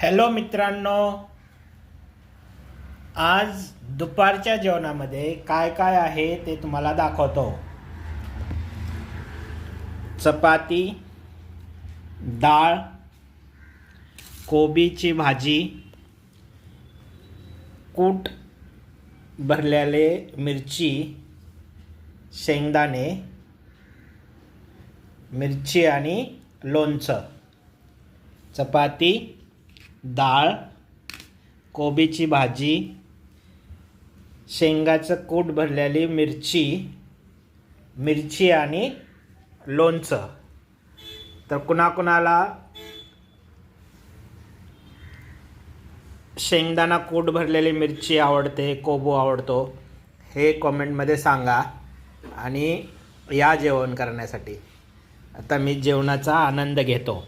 Hello मित्रांनो, आज दुपारच्या जेवणामध्ये काय काय आहे ते तुम्हाला दाखवतो. चपाती, डाळ, कोबीची भाजी, कूट भरलेले मिरची, शेंगदाणे, मिरची आणि लोणचं. चपाती, डाळ, कोबीची भाजी, शेंगाचं कूट भरलेली मिरची आणि लोणचं. तर कुणाकुणाला शेंगदाणा कूट भरलेली मिरची आवडते, कोबू आवडतो, हे कॉमेंटमध्ये सांगा आणि या जेवण करण्यासाठी. आता मी जेवणाचा आनंद घेतो.